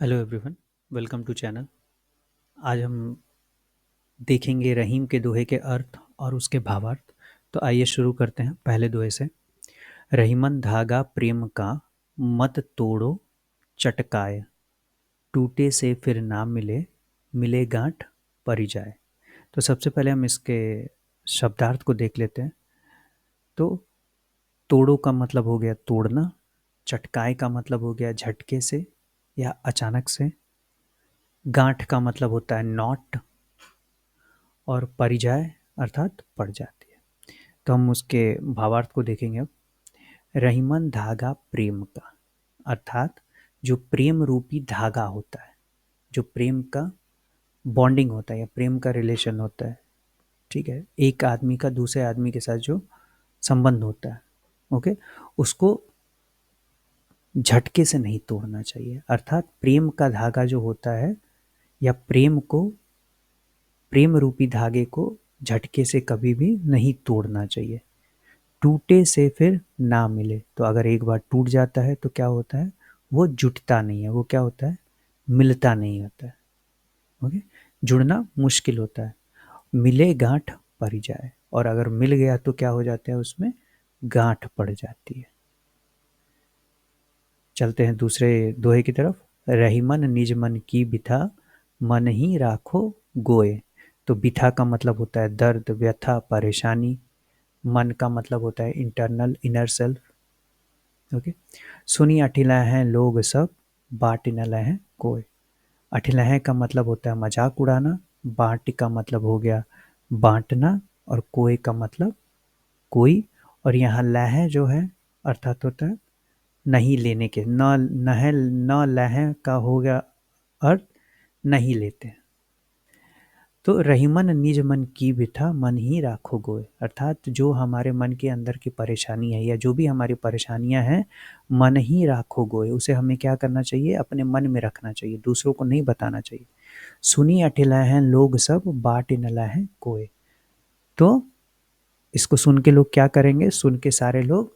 Hello everyone, welcome to channel. आज हम देखेंगे रहीम के दोहे के अर्थ और उसके भावार्थ। तो आइए शुरू करते हैं पहले दोहे से। रहीमन धागा प्रेम का, मत तोड़ो चटकाए, टूटे से फिर ना मिले, मिले गांठ परी जाए। तो सबसे पहले हम इसके शब्दार्थ को देख लेते हैं। तो तोड़ो का मतलब हो गया तोड़ना, चटकाए का मतलब हो गया झटके से या अचानक से, गांठ का मतलब होता है नॉट, और परिजाय अर्थात पड़ जाती है। तो हम उसके भावार्थ को देखेंगे अब। रहीमन धागा प्रेम का, अर्थात जो प्रेम रूपी धागा होता है, जो प्रेम का बॉन्डिंग होता है या प्रेम का रिलेशन होता है, ठीक है, एक आदमी का दूसरे आदमी के साथ जो संबंध होता है, ओके, उसको झटके से नहीं तोड़ना चाहिए। अर्थात प्रेम का धागा जो होता है या प्रेम रूपी धागे को झटके से कभी भी नहीं तोड़ना चाहिए। टूटे से फिर ना मिले, तो अगर एक बार टूट जाता है तो क्या होता है, वो जुटता नहीं है, वो क्या होता है, मिलता नहीं होता है। ओके, जुड़ना मुश्किल होता है। मिले गांठ पड़ जाए, और अगर मिल गया तो क्या हो जाता है, उसमें गांठ पड़ जाती है। चलते हैं दूसरे दोहे की तरफ। रहीमन निज मन की बिथा, मन ही राखो गोए। तो बिथा का मतलब होता है दर्द, व्यथा, परेशानी। मन का मतलब होता है इंटरनल, इनर सेल्फ। ओके, सुनी अठिलहें लोग सब, बाट न लहें कोय। अठिलहें का मतलब होता है मजाक उड़ाना, बाट का मतलब हो गया बांटना, और कोय का मतलब कोई। और यहाँ लहें जो है अर्थात होता है नहीं लेने के, न नह न लहें का हो गया अर्थ नहीं लेते। तो रहीमन निज मन की बिठा, मन ही राखो गोय। अर्थात जो हमारे मन के अंदर की परेशानी है या जो भी हमारी परेशानियां हैं, मन ही राखो गोय, उसे हमें क्या करना चाहिए, अपने मन में रखना चाहिए, दूसरों को नहीं बताना चाहिए। सुनी अठिला हैं लोग सब, बाट नला है कोय। तो इसको सुन के लोग क्या करेंगे, सुन के सारे लोग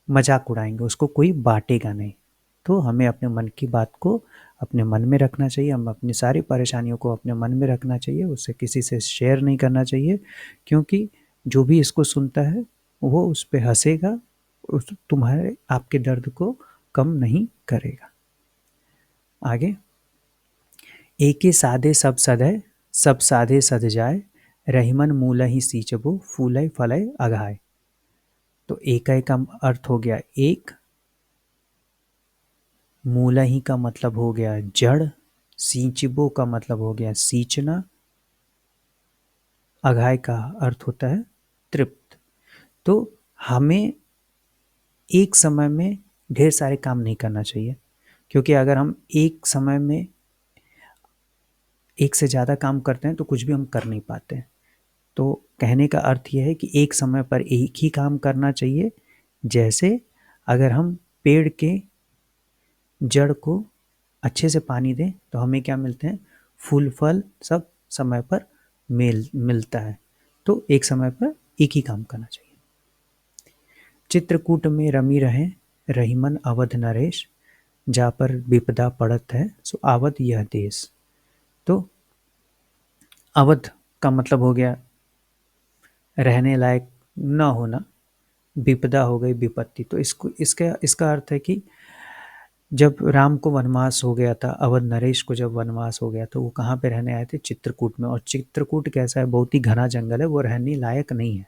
मजाक उड़ाएंगे, उसको कोई बांटेगा नहीं। तो हमें अपने मन की बात को अपने मन में रखना चाहिए, हम अपनी सारी परेशानियों को अपने मन में रखना चाहिए, उससे किसी से शेयर नहीं करना चाहिए, क्योंकि जो भी इसको सुनता है वो उस पर हंसेगा, उस तुम्हारे आपके दर्द को कम नहीं करेगा। आगे, एके साधे सब सधय, सब साधे सध जाए, रहीमन मूल ही सींचबो, फूलय फलय अघाय। तो एकै का अर्थ हो गया एक, मूलही का मतलब हो गया जड़, सींचबो का मतलब हो गया सींचना, अघाय का अर्थ होता है तृप्त। तो हमें एक समय में ढेर सारे काम नहीं करना चाहिए, क्योंकि अगर हम एक समय में एक से ज़्यादा काम करते हैं तो कुछ भी हम कर नहीं पाते हैं। तो कहने का अर्थ यह है कि एक समय पर एक ही काम करना चाहिए। जैसे अगर हम पेड़ के जड़ को अच्छे से पानी दें तो हमें क्या मिलते हैं, फूल फल सब समय पर मिलता है। तो एक समय पर एक ही काम करना चाहिए। चित्रकूट में रमी रहे, रहीमन अवध नरेश, जा पर विपदा पड़त है, सो आवत यह देश। तो अवध का मतलब हो गया रहने लायक न होना, विपदा हो गई विपत्ति। तो इसका अर्थ है कि जब राम को वनवास हो गया था, अवध नरेश को जब वनवास हो गया तो वो कहाँ पे रहने आए थे, चित्रकूट में। और चित्रकूट कैसा है, बहुत ही घना जंगल है, वो रहने लायक नहीं है।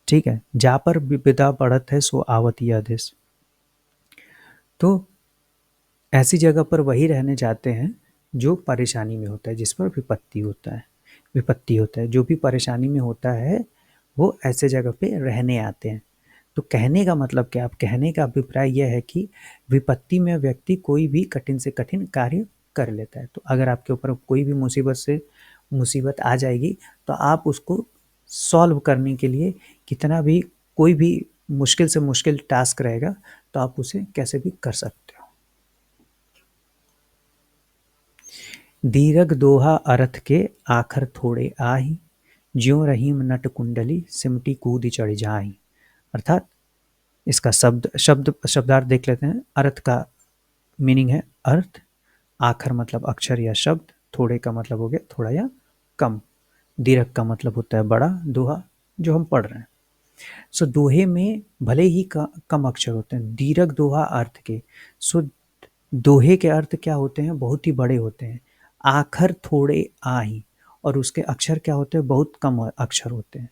ठीक है, जा पर विपदा पड़त है, सो आवत यह देश। तो ऐसी जगह पर वही रहने जाते हैं जो परेशानी में होता है, जिस पर विपत्ति होता है, जो भी परेशानी में होता है वो ऐसे जगह पे रहने आते हैं। तो कहने का मतलब क्या, अब कहने का अभिप्राय यह है कि विपत्ति में व्यक्ति कोई भी कठिन से कठिन कार्य कर लेता है। तो अगर आपके ऊपर कोई भी मुसीबत आ जाएगी तो आप उसको सॉल्व करने के लिए कितना भी, कोई भी मुश्किल से मुश्किल टास्क रहेगा तो आप उसे कैसे भी कर सकते हो। दीर्घ दोहा अर्थ के, आखर थोड़े आही, ज्यों रहीम नट कुंडली, सिमटी कूद चढ़ जाई। अर्थात इसका शब्दार्थ देख लेते हैं। अर्थ का मीनिंग है अर्थ, आखर मतलब अक्षर या शब्द, थोड़े का मतलब हो गया थोड़ा या कम, दीर्घ का मतलब होता है बड़ा, दोहा जो हम पढ़ रहे हैं। सो दोहे में भले ही कम अक्षर होते हैं, दीर्घ दोहा अर्थ के। सो दोहे के अर्थ क्या होते हैं, बहुत ही बड़े होते हैं। आखर थोड़े आही, और उसके अक्षर क्या होते हैं, बहुत कम अक्षर होते हैं।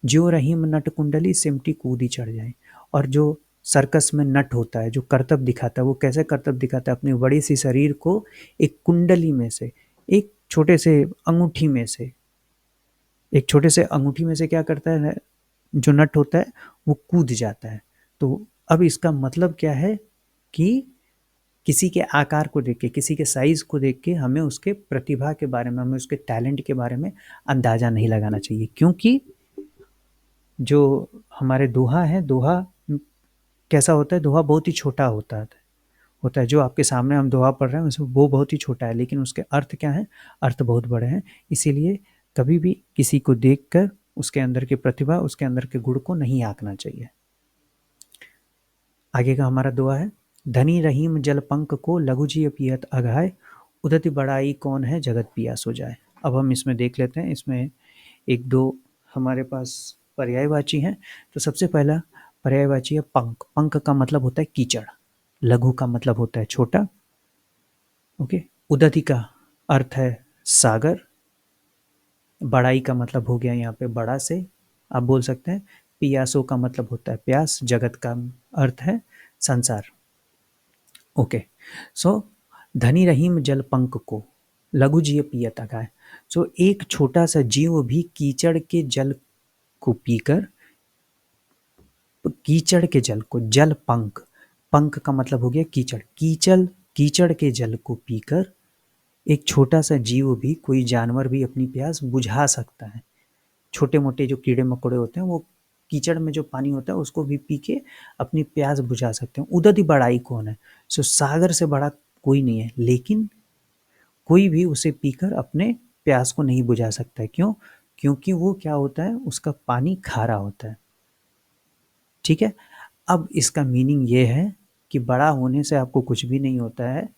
जो रहीम नट कुंडली सिमटी कूदी चढ़ जाए। और जो सर्कस में नट होता है, जो करतब दिखाता है, वो कैसे करतब दिखाता है, अपनी बड़ी सी शरीर को एक कुंडली में से, एक छोटे से अंगूठी में से, एक छोटे से अंगूठी में से क्या करता है, जो नट होता है वो कूद जाता है। तो अब इसका मतलब क्या है कि किसी के आकार को देख के, किसी के साइज को देख के हमें उसके प्रतिभा के बारे में, हमें उसके टैलेंट के बारे में अंदाजा नहीं लगाना चाहिए। क्योंकि जो हमारे दोहा है, दोहा कैसा होता है, दोहा बहुत ही छोटा होता है। जो आपके सामने हम दोहा पढ़ रहे हैं उसमें वो बहुत ही छोटा है, लेकिन उसके अर्थ क्या है, अर्थ बहुत बड़े हैं। इसीलिए कभी भी किसी को देखकर उसके अंदर की प्रतिभा, उसके अंदर के गुण को नहीं आंकना चाहिए। आगे का हमारा दोहा है, धनी रहीम जल पंक को लघु जी पियत अघाय, उदति बड़ाई कौन है जगत पियास हो जाए। अब हम इसमें देख लेते हैं, इसमें एक दो हमारे पास पर्यायवाची हैं। तो सबसे पहला पर्यायवाची है पंक। पंक का मतलब होता है कीचड़, लघु का मतलब होता है छोटा, ओके। उदति का अर्थ है सागर, बड़ाई का मतलब हो गया यहाँ पे बड़ा से आप बोल सकते हैं, पियासों का मतलब होता है प्यास, जगत का अर्थ है संसार, ओके। सो धनी रहीम जल पंक को लघु जीव पियत अगाय। सो एक छोटा सा जीव भी कीचड़ के जल को पीकर, कीचड़ के जल को, जल पंक, पंक का मतलब हो गया कीचड़, कीचड़ के जल को पीकर एक छोटा सा जीव भी, कोई जानवर भी अपनी प्यास बुझा सकता है। छोटे मोटे जो कीड़े मकोड़े होते हैं वो कीचड़ में जो पानी होता है उसको भी पी के अपनी प्यास बुझा सकते हैं। उदति बड़ाई कौन है, सो सागर से बड़ा कोई नहीं है, लेकिन कोई भी उसे पीकर अपने प्यास को नहीं बुझा सकता है। क्यों? क्योंकि वो क्या होता है, उसका पानी खारा होता है, ठीक है। अब इसका मीनिंग ये है कि बड़ा होने से आपको कुछ भी नहीं होता है,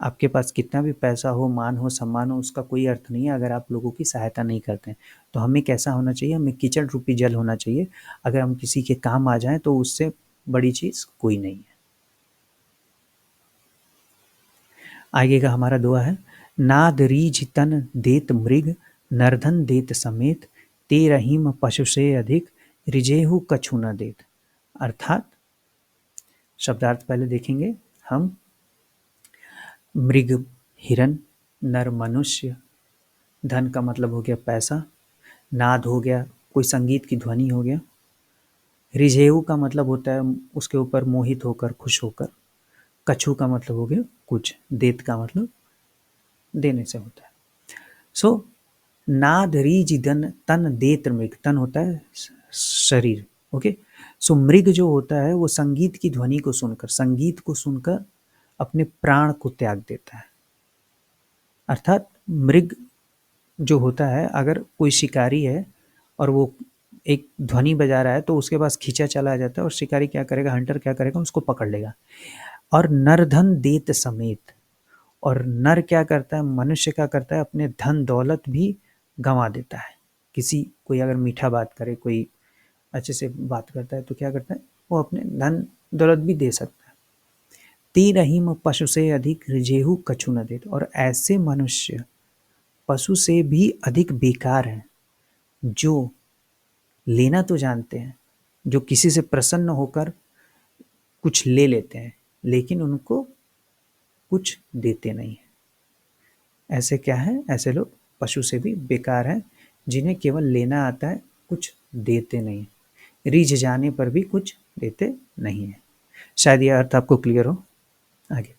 आपके पास कितना भी पैसा हो, मान हो, सम्मान हो, उसका कोई अर्थ नहीं है अगर आप लोगों की सहायता नहीं करते हैं। तो हमें कैसा होना चाहिए, हमें कीचड़ रूपी जल होना चाहिए। अगर हम किसी के काम आ जाएं तो उससे बड़ी चीज़ कोई नहीं है। आगे का हमारा दुआ है, नाद रीझ तन देत मृग, नरधन देत समेत, ते रहीम पशु से अधिक, रिजेहु कछु न देत। अर्थात शब्दार्थ पहले देखेंगे हम। मृग हिरन, नर मनुष्य, धन का मतलब हो गया पैसा, नाद हो गया कोई संगीत की ध्वनि हो गया, रिझेऊ का मतलब होता है उसके ऊपर मोहित होकर, खुश होकर, कछु का मतलब हो गया कुछ, देत का मतलब देने से होता है। सो नाद रीज दन तन देत मृग, तन होता है शरीर, ओके। सो मृग जो होता है वो संगीत की ध्वनि को सुनकर, संगीत को सुनकर अपने प्राण को त्याग देता है। अर्थात मृग जो होता है, अगर कोई शिकारी है और वो एक ध्वनि बजा रहा है तो उसके पास खींचा चला जाता है, और शिकारी क्या करेगा, हंटर क्या करेगा, उसको पकड़ लेगा। और नरधन देत समेत, और नर क्या करता है, मनुष्य क्या करता है, अपने धन दौलत भी गंवा देता है। किसी कोई अगर मीठा बात करे, कोई अच्छे से बात करता है तो क्या करता है, वो अपने धन दौलत भी दे सकता है। ते रहीम पशु से अधिक रिजेहु कछु न देत। और ऐसे मनुष्य पशु से भी अधिक बेकार हैं, जो लेना तो जानते हैं, जो किसी से प्रसन्न होकर कुछ ले लेते हैं, लेकिन उनको कुछ देते नहीं हैं। ऐसे क्या है, ऐसे लोग पशु से भी बेकार हैं, जिन्हें केवल लेना आता है, कुछ देते नहीं, रीझ जाने पर भी कुछ देते नहीं है। शायद यह अर्थ आपको क्लियर हो। आगे,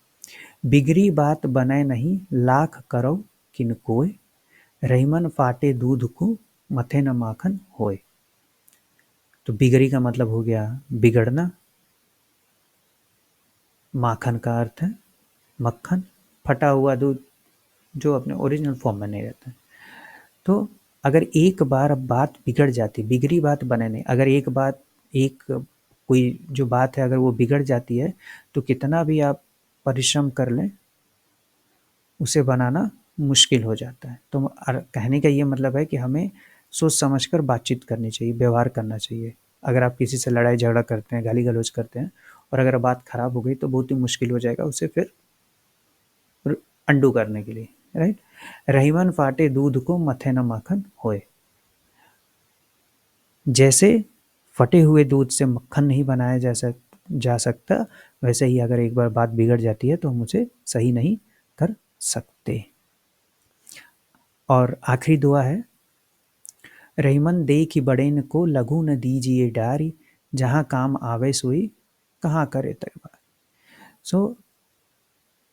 बिगड़ी बात बने नहीं, लाख करो किन कोय, रहीमन फाटे दूध को, मथे न माखन होए। तो बिगड़ी का मतलब हो गया बिगड़ना, माखन का अर्थ है मक्खन, फटा हुआ दूध जो अपने ओरिजिनल फॉर्म में नहीं रहता है। तो अगर एक बार बात बिगड़ जाती, बिगड़ी बात बने नहीं, अगर एक बात, एक कोई जो बात है अगर वो बिगड़ जाती है तो कितना भी आप परिश्रम कर लें उसे बनाना मुश्किल हो जाता है। तो कहने का ये मतलब है कि हमें सोच समझकर बातचीत करनी चाहिए, व्यवहार करना चाहिए। अगर आप किसी से लड़ाई झगड़ा करते हैं, गाली गलौज करते हैं और अगर बात खराब हो गई तो बहुत ही मुश्किल हो जाएगा उसे फिर अंडू करने के लिए, राइट। रहीमन फाटे दूध को मथे न माखन होए। जैसे फटे हुए दूध से मक्खन नहीं बनाया जा सकता, वैसे ही अगर एक बार बात बिगड़ जाती है तो हम उसे सही नहीं कर सकते। और आखिरी दुआ है, रहीमन देखी बड़ेन को लघु न दीजिए डारी, जहाँ काम आवे सोई कहाँ करे तरबार। सो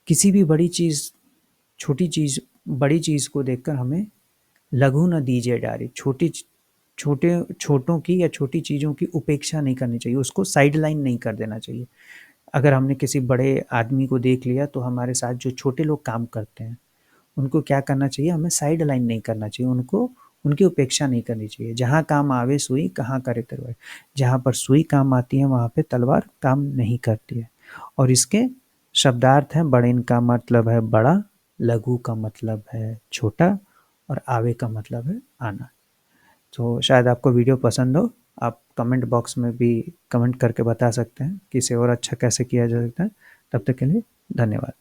किसी भी बड़ी चीज़, छोटी चीज़, बड़ी चीज़ को देखकर हमें लघु न दीजिए डारी, छोटों की या छोटी चीज़ों की उपेक्षा नहीं करनी चाहिए, उसको साइड लाइन नहीं कर देना चाहिए। अगर हमने किसी बड़े आदमी को देख लिया तो हमारे साथ जो छोटे लोग काम करते हैं उनको क्या करना चाहिए, हमें साइड लाइन नहीं करना चाहिए, उनको उनकी उपेक्षा नहीं करनी चाहिए। जहाँ काम आवे सुई कहाँ करे तलवार, जहाँ पर सुई काम आती है वहाँ पे तलवार काम नहीं करती है। और इसके शब्दार्थ हैं, बड़ेन का मतलब है बड़ा, लघु का मतलब है छोटा और आवे का मतलब है आना। तो शायद आपको वीडियो पसंद हो, आप कमेंट बॉक्स में भी कमेंट करके बता सकते हैं कि इसे और अच्छा कैसे किया जा सकता है। तब तक के लिए धन्यवाद।